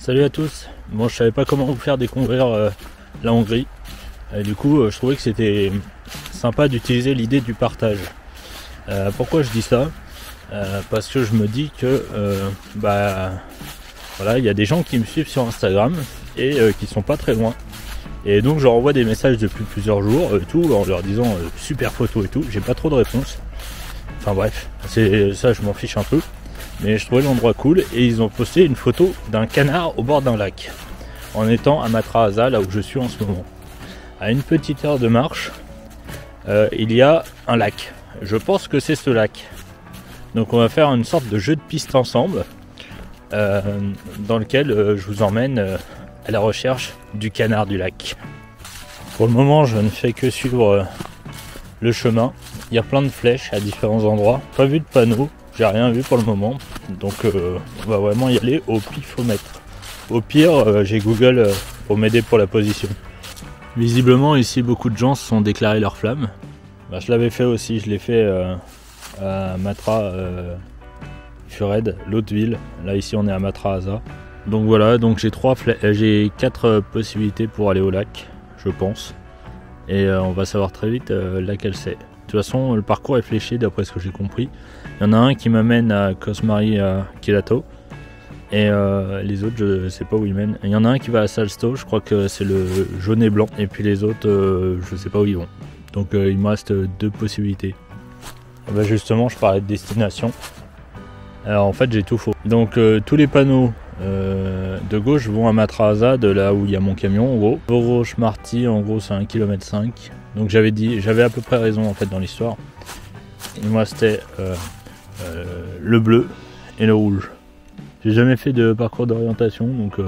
Salut à tous. Bon, je savais pas comment vous faire découvrir la Hongrie. Et du coup, je trouvais que c'était sympa d'utiliser l'idée du partage. Pourquoi je dis ça? Parce que je me dis que voilà, il y a des gens qui me suivent sur Instagram et qui sont pas très loin. Et donc je leur envoie des messages depuis plusieurs jours, tout en leur disant super photo et tout. J'ai pas trop de réponses. Enfin bref, c'est ça, je m'en fiche un peu. Mais je trouvais l'endroit cool et ils ont posté une photo d'un canard au bord d'un lac en étant à Matra Asa, là où je suis en ce moment. À une petite heure de marche, il y a un lac. Je pense que c'est ce lac. Donc on va faire une sorte de jeu de piste ensemble dans lequel je vous emmène à la recherche du canard du lac. Pour le moment, je ne fais que suivre le chemin. Il y a plein de flèches à différents endroits. Pas vu de panneau. J'ai rien vu pour le moment, donc on va vraiment y aller au pifomètre. Au pire, j'ai Google pour m'aider pour la position. Visiblement ici beaucoup de gens se sont déclarés leur flamme. Je l'avais fait aussi, je l'ai fait à Matra Fured, l'autre ville. Là ici on est à Matra Asa. Donc voilà, donc j'ai 4 possibilités pour aller au lac, je pense. Et on va savoir très vite laquelle c'est. De toute façon, le parcours est fléché d'après ce que j'ai compris. Il y en a un qui m'amène à Kosmari Kilato. Et les autres, je sais pas où ils mènent. Il y en a un qui va à Salsto, je crois que c'est le jaune et blanc. Et puis les autres, je sais pas où ils vont. Donc il me reste 2 possibilités. Justement, je parlais de destination. Alors en fait, j'ai tout faux. Donc tous les panneaux de gauche vont à Matra Asa, de là où il y a mon camion en gros. Vorosh Marty, en gros, c'est 1,5 km. Donc j'avais à peu près raison en fait dans l'histoire. Et moi c'était le bleu et le rouge. J'ai jamais fait de parcours d'orientation, donc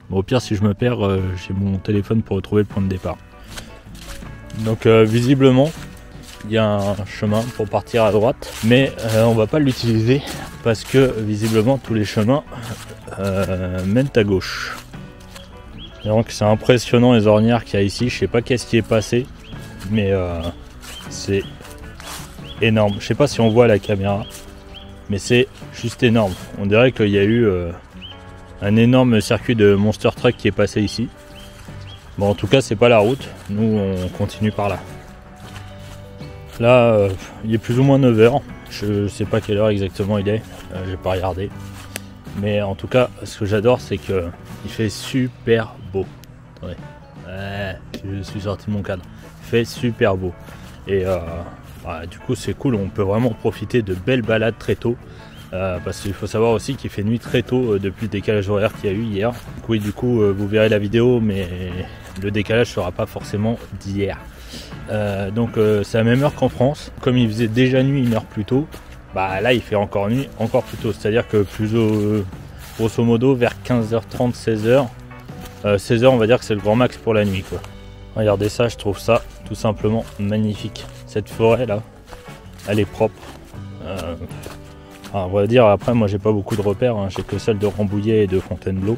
au pire si je me perds, j'ai mon téléphone pour retrouver le point de départ. Donc visiblement il y a un chemin pour partir à droite, mais on va pas l'utiliser parce que visiblement tous les chemins mènent à gauche. Donc c'est impressionnant les ornières qu'il y a ici. Je sais pas qu'est-ce qui est passé, mais c'est énorme. Je sais pas si on voit à la caméra, mais c'est juste énorme. On dirait qu'il y a eu un énorme circuit de Monster Truck qui est passé ici. Bon, en tout cas, c'est pas la route. Nous, on continue par là. Là, il est plus ou moins 9h. Je sais pas quelle heure exactement il est. J'ai pas regardé. Mais en tout cas, ce que j'adore, c'est que il fait super beau. Attendez. Je suis sorti de mon cadre. Il fait super beau. Et du coup, c'est cool. On peut vraiment profiter de belles balades très tôt. Parce qu'il faut savoir aussi qu'il fait nuit très tôt depuis le décalage horaire qu'il y a eu hier. Oui, du coup, vous verrez la vidéo, mais le décalage ne sera pas forcément d'hier. Donc c'est à la même heure qu'en France. Comme il faisait déjà nuit 1 heure plus tôt, là il fait encore nuit encore plus tôt. C'est-à-dire que grosso modo vers 15h30, 16h, 16h on va dire que c'est le grand max pour la nuit quoi. Regardez ça, je trouve ça tout simplement magnifique. Cette forêt là, elle est propre. On va dire après moi j'ai pas beaucoup de repères, hein. J'ai que celle de Rambouillet et de Fontainebleau.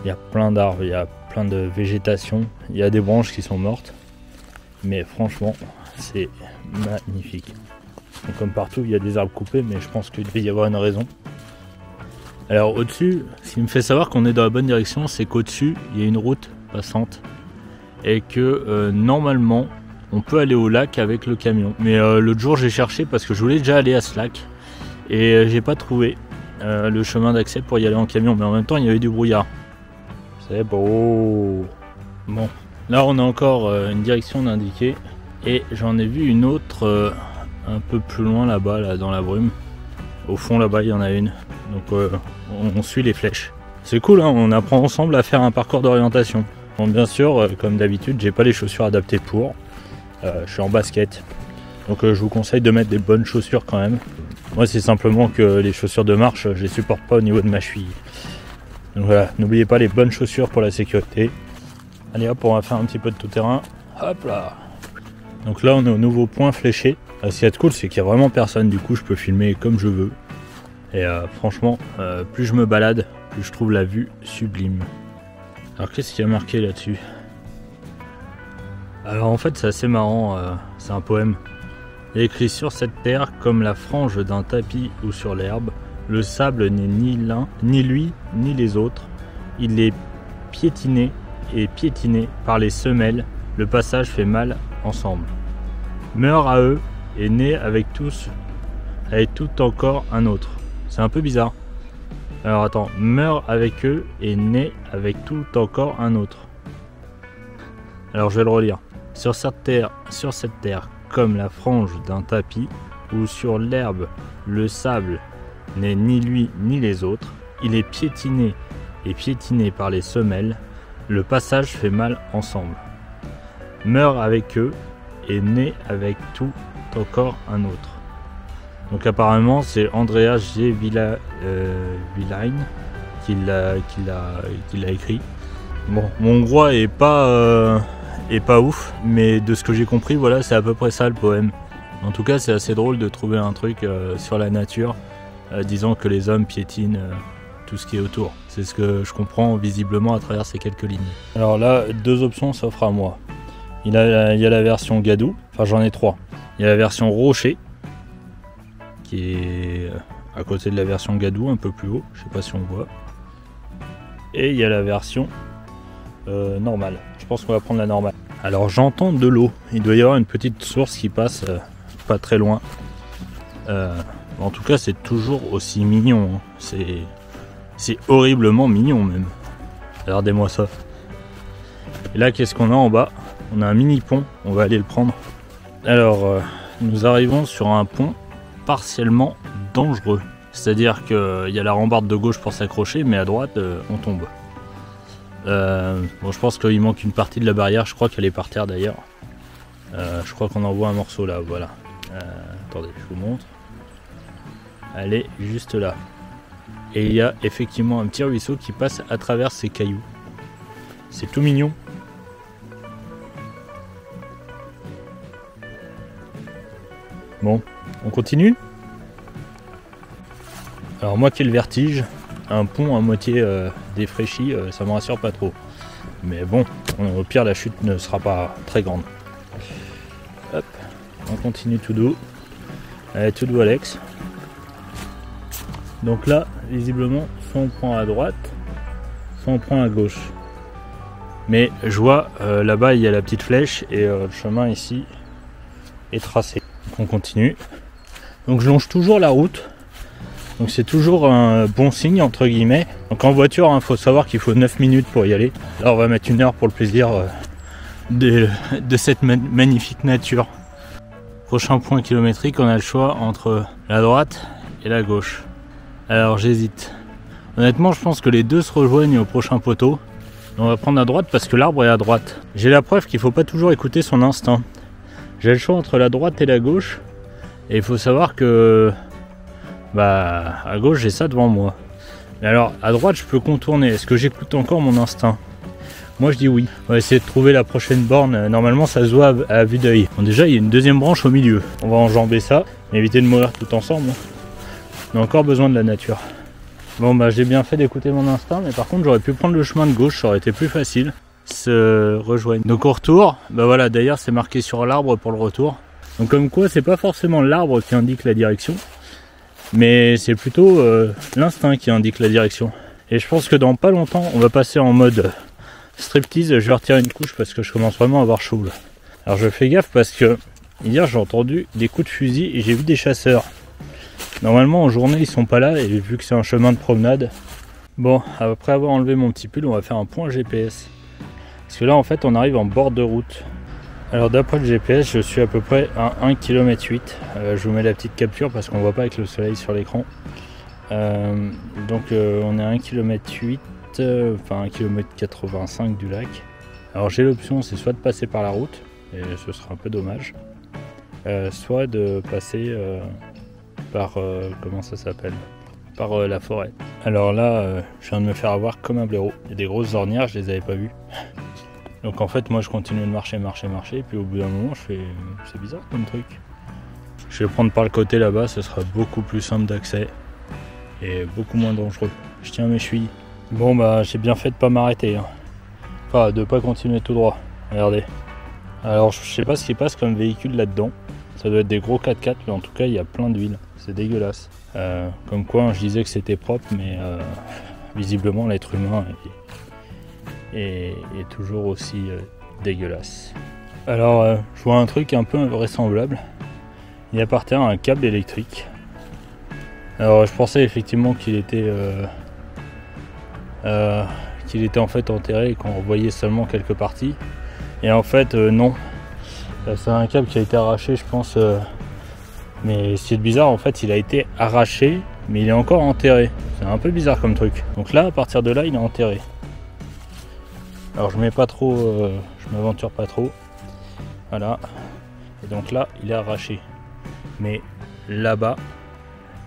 Il y a plein d'arbres, il y a plein de végétation, il y a des branches qui sont mortes. Mais franchement, c'est magnifique. Donc, comme partout, il y a des arbres coupés, mais je pense qu'il devait y avoir une raison. Alors au-dessus, ce qui me fait savoir qu'on est dans la bonne direction, c'est qu'au-dessus, il y a une route passante. Et que normalement, on peut aller au lac avec le camion. Mais l'autre jour, j'ai cherché parce que je voulais déjà aller à ce lac. Et j'ai pas trouvé le chemin d'accès pour y aller en camion. Mais en même temps, il y avait du brouillard. C'est beau. Bon. Là on a encore une direction d'indiquer et j'en ai vu une autre un peu plus loin là-bas, là, dans la brume. Au fond là-bas il y en a une. Donc on suit les flèches. C'est cool, hein, on apprend ensemble à faire un parcours d'orientation. Bon, bien sûr, comme d'habitude, j'ai pas les chaussures adaptées pour. Je suis en basket. Donc je vous conseille de mettre des bonnes chaussures quand même. Moi c'est simplement que les chaussures de marche, je les supporte pas au niveau de ma cheville. Donc voilà, n'oubliez pas les bonnes chaussures pour la sécurité. Allez hop, on va faire un petit peu de tout terrain. Hop là. Donc là on est au nouveau point fléché. Ce qui est cool, c'est qu'il n'y a vraiment personne. Du coup je peux filmer comme je veux. Et franchement, plus je me balade, plus je trouve la vue sublime. Alors qu'est-ce qu'il y a marqué là-dessus? Alors en fait c'est assez marrant, c'est un poème. Il y a écrit: sur cette terre, comme la frange d'un tapis ou sur l'herbe, le sable n'est ni l'un, ni lui, ni les autres. il est piétiné et piétiné par les semelles, le passage fait mal ensemble. Meurt à eux et naît avec tout encore un autre. C'est un peu bizarre. Alors attends, meurt avec eux et naît avec tout encore un autre. Alors je vais le relire. Sur cette terre, comme la frange d'un tapis, ou sur l'herbe, le sable n'est ni lui ni les autres, il est piétiné et piétiné par les semelles, le passage fait mal ensemble. Meurt avec eux et naît avec tout encore un autre. Donc apparemment c'est Andreas G. Villain qui l'a écrit. Bon, mon hongrois est pas ouf, mais de ce que j'ai compris, voilà, c'est à peu près ça le poème. En tout cas, c'est assez drôle de trouver un truc sur la nature, disant que les hommes piétinent tout ce qui est autour. C'est ce que je comprends visiblement à travers ces quelques lignes. Alors là, deux options s'offrent à moi. Il y a la version Gadou, enfin j'en ai trois. Il y a la version Rocher, qui est à côté de la version Gadou, un peu plus haut, je sais pas si on voit. Et il y a la version normale. Je pense qu'on va prendre la normale. Alors j'entends de l'eau, il doit y avoir une petite source qui passe pas très loin. En tout cas c'est toujours aussi mignon, hein. C'est horriblement mignon même. Regardez-moi ça. Et là qu'est-ce qu'on a en bas? On a un mini pont, on va aller le prendre. Alors nous arrivons sur un pont partiellement dangereux. C'est-à-dire qu'il y a la rambarde de gauche pour s'accrocher, mais à droite on tombe. Bon, je pense qu'il manque une partie de la barrière, je crois qu'elle est par terre d'ailleurs. Je crois qu'on en voit un morceau là, voilà. Attendez, je vous montre. Elle est juste là. Et il y a effectivement un petit ruisseau qui passe à travers ces cailloux. C'est tout mignon. Bon, on continue. Alors moi qui ai le vertige, un pont à moitié défraîchi, ça me rassure pas trop. Mais bon, au pire la chute ne sera pas très grande. Hop, on continue tout doux. Allez, tout doux Alex. Donc là, visiblement, soit on prend à droite, soit on prend à gauche. Mais je vois là-bas il y a la petite flèche et le chemin ici est tracé. Donc on continue. Donc je longe toujours la route. Donc c'est toujours un bon signe entre guillemets. Donc en voiture, il faut savoir qu'il faut 9 minutes pour y aller. Là on va mettre 1 heure pour le plaisir de cette magnifique nature. Prochain point kilométrique, on a le choix entre la droite et la gauche. Alors j'hésite. Honnêtement je pense que les deux se rejoignent au prochain poteau. On va prendre à droite parce que l'arbre est à droite. J'ai la preuve qu'il ne faut pas toujours écouter son instinct. J'ai le choix entre la droite et la gauche. Et il faut savoir que à gauche j'ai ça devant moi. Mais alors à droite je peux contourner. Est-ce que j'écoute encore mon instinct? Moi je dis oui. On va essayer de trouver la prochaine borne. Normalement ça se voit à vue d'œil. Bon, déjà il y a une deuxième branche au milieu. On va enjamber ça. Éviter de mourir tout ensemble. On a encore besoin de la nature. Bon j'ai bien fait d'écouter mon instinct. Mais par contre j'aurais pu prendre le chemin de gauche. Ça aurait été plus facile. Se rejoignent. Donc au retour. Voilà, d'ailleurs c'est marqué sur l'arbre pour le retour. Donc comme quoi c'est pas forcément l'arbre qui indique la direction. Mais c'est plutôt l'instinct qui indique la direction. Et je pense que dans pas longtemps, on va passer en mode striptease. Je vais retirer une couche parce que je commence vraiment à avoir chaud là. Alors je fais gaffe parce que hier j'ai entendu des coups de fusil et j'ai vu des chasseurs. Normalement en journée ils sont pas là et vu que c'est un chemin de promenade. Bon, après avoir enlevé mon petit pull, on va faire un point GPS. Parce que là en fait on arrive en bord de route. Alors d'après le GPS, je suis à peu près à 1,8 km. Je vous mets la petite capture parce qu'on voit pas avec le soleil sur l'écran. Donc on est à 1,8 km, enfin 1,85 km du lac. Alors j'ai l'option, c'est soit de passer par la route, et ce sera un peu dommage, soit de passer par, comment ça s'appelle, par la forêt. Alors là, je viens de me faire avoir comme un blaireau. Il y a des grosses ornières, je les avais pas vues. Donc en fait moi je continue de marcher, et puis au bout d'un moment je fais, c'est bizarre comme truc. Je vais prendre par le côté là-bas, ce sera beaucoup plus simple d'accès et beaucoup moins dangereux. Je tiens mes chevilles. Bon j'ai bien fait de pas m'arrêter, hein. Enfin de pas continuer tout droit, regardez. Alors je sais pas ce qui passe comme véhicule là-dedans, ça doit être des gros 4x4 mais en tout cas il y a plein d'huile, c'est dégueulasse. Comme quoi je disais que c'était propre mais visiblement l'être humain est toujours aussi dégueulasse. Alors je vois un truc un peu invraisemblable. Il y a par terre un câble électrique. Alors je pensais effectivement qu'il était en fait enterré et qu'on voyait seulement quelques parties. Et en fait non. C'est un câble qui a été arraché, je pense. Mais ce qui est bizarre, en fait, il a été arraché, mais il est encore enterré. C'est un peu bizarre comme truc. Donc là, à partir de là, il est enterré. Alors je mets pas trop, je m'aventure pas trop. Voilà. Et donc là, il est arraché. Mais là-bas,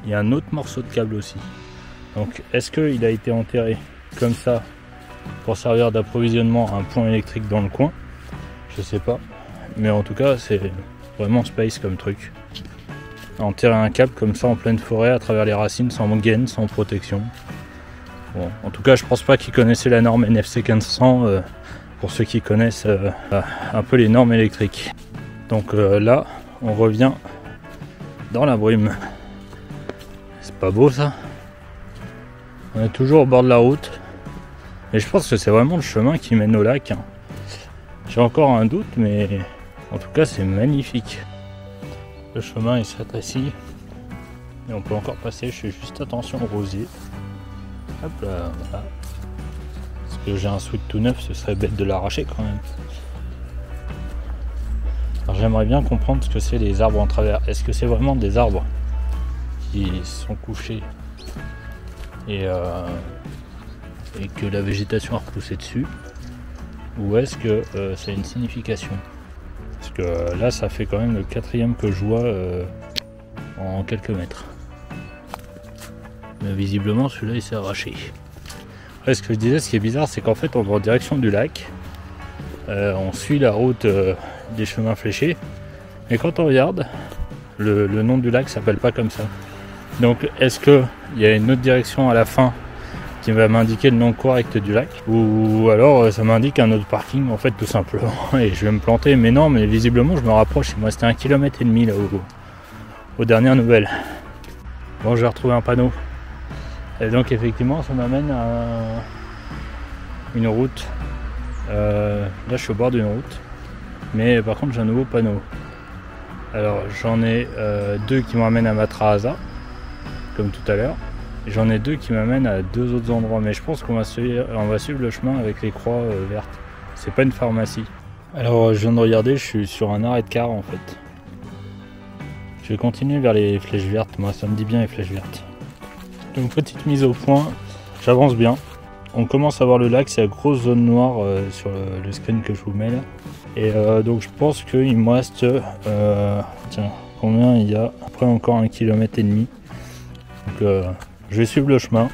il y a un autre morceau de câble aussi. Donc est-ce qu'il a été enterré comme ça pour servir d'approvisionnement à un point électrique dans le coin? Je sais pas. Mais en tout cas, c'est vraiment space comme truc. Enterrer un câble comme ça en pleine forêt à travers les racines, sans gaine, sans protection. Bon, en tout cas, je pense pas qu'ils connaissaient la norme NFC 1500 pour ceux qui connaissent un peu les normes électriques. Donc là, on revient dans la brume. C'est pas beau ça? On est toujours au bord de la route. Et je pense que c'est vraiment le chemin qui mène au lac. J'ai encore un doute, mais en tout cas, c'est magnifique. Le chemin il se rétrécit et on peut encore passer. Je fais juste attention au rosier. Hop là, voilà. Parce que j'ai un switch tout neuf, ce serait bête de l'arracher quand même. Alors j'aimerais bien comprendre ce que c'est les arbres en travers. Est-ce que c'est vraiment des arbres qui sont couchés et que la végétation a repoussé dessus, ou est-ce que ça a une signification? Parce que là, ça fait quand même le 4e que je vois en quelques mètres. Mais visiblement, celui-là, il s'est arraché. Après, ce que je disais, ce qui est bizarre, c'est qu'en fait, on va en direction du lac. On suit la route des chemins fléchés. Et quand on regarde, le nom du lac s'appelle pas comme ça. Donc, est-ce qu'il y a une autre direction à la fin qui va m'indiquer le nom correct du lac, ou alors ça m'indique un autre parking en fait tout simplement et je vais me planter? Mais non, mais visiblement je me rapproche. Moi c'était 1,5 km là aux dernières nouvelles. Bon, j'ai retrouvé un panneau et donc effectivement ça m'amène à une route. Là je suis au bord d'une route, mais par contre j'ai un nouveau panneau. Alors j'en ai 2 qui m'amènent à Matrahaza comme tout à l'heure. J'en ai 2 qui m'amènent à 2 autres endroits, mais je pense qu'on va suivre le chemin avec les croix vertes. C'est pas une pharmacie. Alors je viens de regarder, je suis sur un arrêt de car en fait. Je vais continuer vers les flèches vertes, moi ça me dit bien les flèches vertes. Donc petite mise au point, j'avance bien. On commence à voir le lac, c'est la grosse zone noire sur le screen que je vous mets là. Et donc je pense qu'il me reste, tiens, combien il y a? Après encore 1,5 km. Donc je vais suivre le chemin,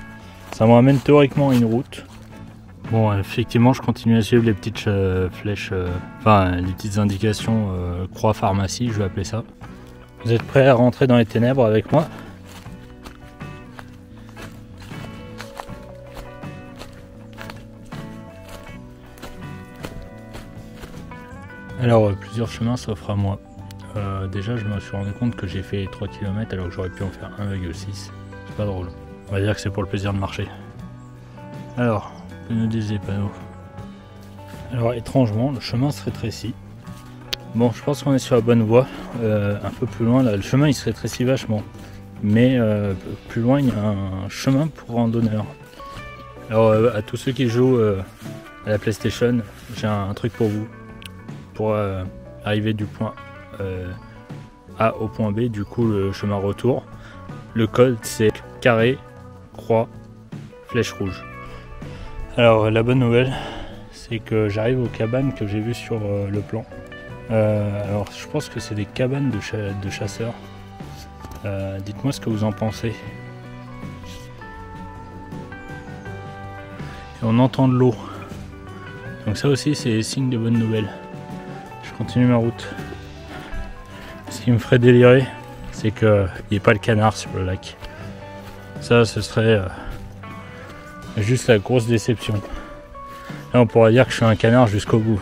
ça me ramène théoriquement à une route. Bon, effectivement, je continue à suivre les petites flèches, enfin les petites indications croix pharmacie, je vais appeler ça. Vous êtes prêts à rentrer dans les ténèbres avec moi? Alors, plusieurs chemins s'offrent à moi. Déjà, je me suis rendu compte que j'ai fait 3 km alors que j'aurais pu en faire 1,6. C'est pas drôle. On va dire que c'est pour le plaisir de marcher. Alors, que nous disent les panneaux? Alors, étrangement, le chemin se rétrécit. Bon, je pense qu'on est sur la bonne voie. Un peu plus loin, là, le chemin il se rétrécit vachement. Mais plus loin, il y a un chemin pour randonneurs. Alors, à tous ceux qui jouent à la PlayStation, j'ai un truc pour vous. Pour arriver du point A au point B, du coup, le chemin retour. Le code, c'est carré, croix, flèche rouge. Alors la bonne nouvelle, c'est que j'arrive aux cabanes que j'ai vues sur le plan. Alors je pense que c'est des cabanes de chasseurs. Dites-moi ce que vous en pensez. Et on entend de l'eau. Donc ça aussi c'est signe de bonne nouvelle. Je continue ma route. Ce qui me ferait délirer, c'est qu'il n'y ait pas le canard sur le lac. Ça, ce serait juste la grosse déception. Là, on pourrait dire que je suis un canard jusqu'au bout.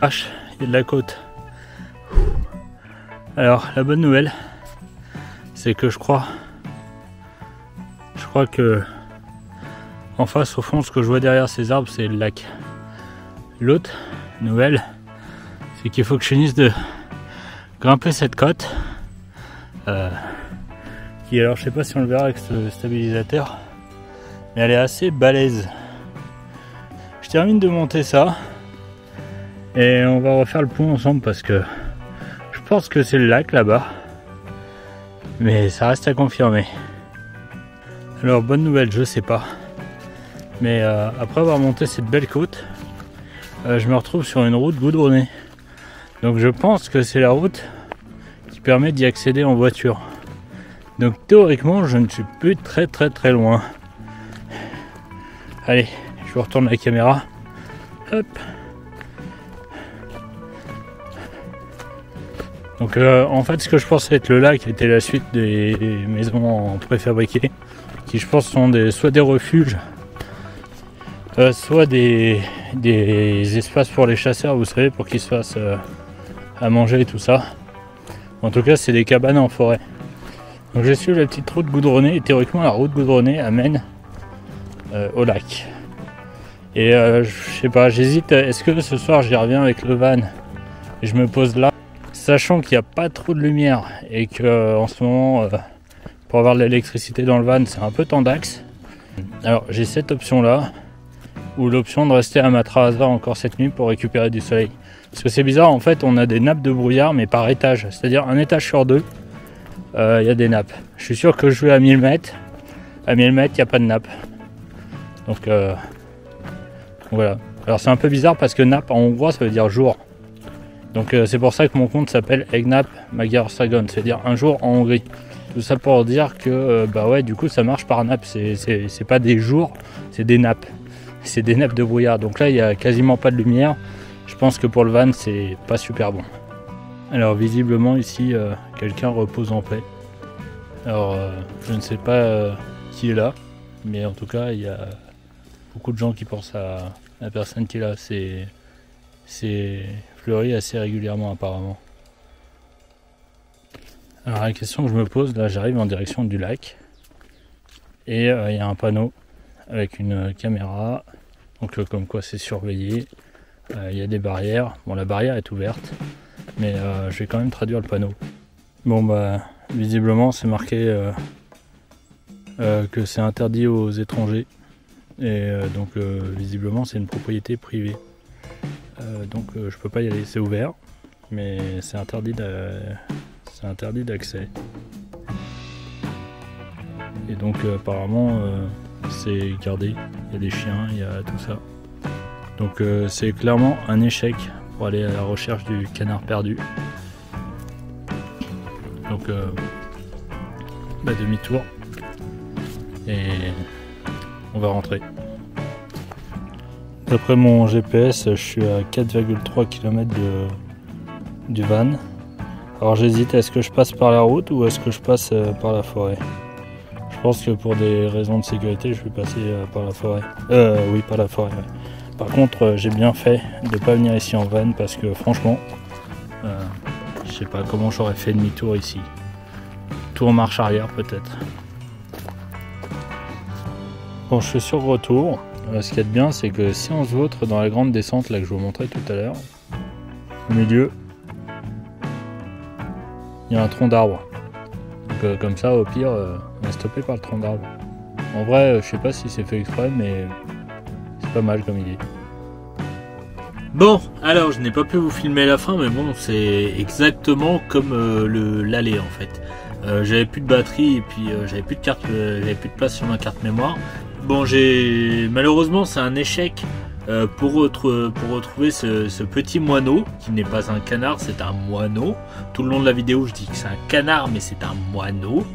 H, il y a de la côte. Alors, la bonne nouvelle, c'est que je crois que En face, au fond, ce que je vois derrière ces arbres, c'est le lac. L'autre nouvelle, c'est qu'il faut que je finisse de grimper cette côte. Qui, alors, je sais pas si on le verra avec ce stabilisateur, mais elle est assez balèze. Je termine de monter ça et on va refaire le pont ensemble parce que je pense que c'est le lac là-bas, mais ça reste à confirmer. Alors, bonne nouvelle, je sais pas, mais après avoir monté cette belle côte, je me retrouve sur une route goudronnée. Donc je pense que c'est la route qui permet d'y accéder en voiture. Donc théoriquement, je ne suis plus très loin. Allez, je vous retourne la caméra. Hop. Donc en fait, ce que je pensais être le lac était la suite des maisons en préfabriqué, qui je pense sont soit des refuges, soit des espaces pour les chasseurs, vous savez, pour qu'ils se fassent à manger et tout ça. En tout cas, c'est des cabanes en forêt. Donc j'ai suivi la petite route goudronnée et théoriquement la route goudronnée amène au lac. Et je sais pas, j'hésite, est-ce que ce soir j'y reviens avec le van et je me pose là, sachant qu'il n'y a pas trop de lumière et que en ce moment pour avoir de l'électricité dans le van c'est un peu tendax. Alors j'ai cette option là, ou l'option de rester à Matrahaza encore cette nuit pour récupérer du soleil. Parce que c'est bizarre, en fait on a des nappes de brouillard mais par étage, c'est-à-dire un étage sur deux. Il y a des nappes. Je suis sûr que je vais à 1000 mètres. À 1000 mètres, il n'y a pas de nappe. Donc voilà. Alors c'est un peu bizarre parce que nappe en hongrois ça veut dire jour. Donc c'est pour ça que mon compte s'appelle Egnap Magyarországon, c'est-à-dire un jour en Hongrie. Tout ça pour dire que bah ouais, du coup ça marche par nappe. C'est pas des jours, c'est des nappes. C'est des nappes de brouillard. Donc là il n'y a quasiment pas de lumière. Je pense que pour le van c'est pas super bon. Alors visiblement ici quelqu'un repose en paix. Alors je ne sais pas qui est là, mais en tout cas il y a beaucoup de gens qui pensent à la personne qui est là. C'est fleuri assez régulièrement apparemment. Alors la question que je me pose, là j'arrive en direction du lac et il y a un panneau avec une caméra, donc comme quoi c'est surveillé. Il y a des barrières, bon la barrière est ouverte, mais je vais quand même traduire le panneau. Bon bah visiblement c'est marqué que c'est interdit aux étrangers et donc visiblement c'est une propriété privée. Donc je peux pas y aller, c'est ouvert mais c'est interdit d'accès. Et donc apparemment c'est gardé, il y a des chiens, il y a tout ça. Donc c'est clairement un échec pour aller à la recherche du canard perdu. Donc demi-tour et on va rentrer. D'après mon GPS, je suis à 4,3 km du van. Alors j'hésite, est-ce que je passe par la route ou est-ce que je passe par la forêt? Je pense que pour des raisons de sécurité, je vais passer par la forêt. Oui, par la forêt. Ouais. Par contre, j'ai bien fait de ne pas venir ici en van parce que franchement, je sais pas comment j'aurais fait demi-tour ici. Tour marche arrière peut-être. Bon, je suis sur le retour. Ce qu'il y a de bien, c'est que si on se vautre dans la grande descente là que je vous montrais tout à l'heure, au milieu, il y a un tronc d'arbre. Donc comme ça, au pire, on est stoppé par le tronc d'arbre. En vrai, je sais pas si c'est fait exprès, mais c'est pas mal comme idée. Bon, alors je n'ai pas pu vous filmer la fin, mais bon, c'est exactement comme l'aller en fait. J'avais plus de batterie et puis j'avais plus de place sur ma carte mémoire. Bon, malheureusement c'est un échec pour retrouver ce petit moineau qui n'est pas un canard, c'est un moineau. Tout le long de la vidéo je dis que c'est un canard mais c'est un moineau.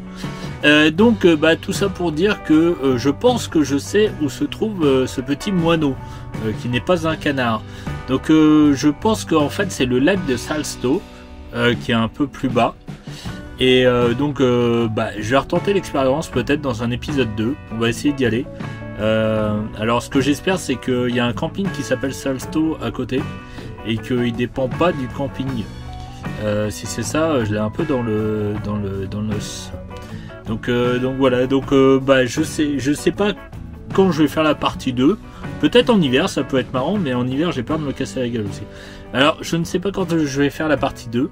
Donc tout ça pour dire que je pense que je sais où se trouve ce petit moineau qui n'est pas un canard. Donc je pense qu'en fait c'est le lac de Salsto qui est un peu plus bas. Et donc je vais retenter l'expérience peut-être dans un épisode 2, on va essayer d'y aller. Alors ce que j'espère c'est qu'il y a un camping qui s'appelle Salsto à côté et qu'il dépend pas du camping. Si c'est ça, je l'ai un peu dans l'os. Donc voilà, donc je sais pas quand je vais faire la partie 2. Peut-être en hiver, ça peut être marrant, mais en hiver, j'ai peur de me casser la gueule aussi. Alors, je ne sais pas quand je vais faire la partie 2.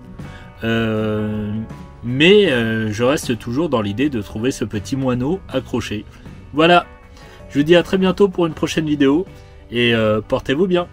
Mais je reste toujours dans l'idée de trouver ce petit moineau accroché. Voilà, je vous dis à très bientôt pour une prochaine vidéo et portez-vous bien.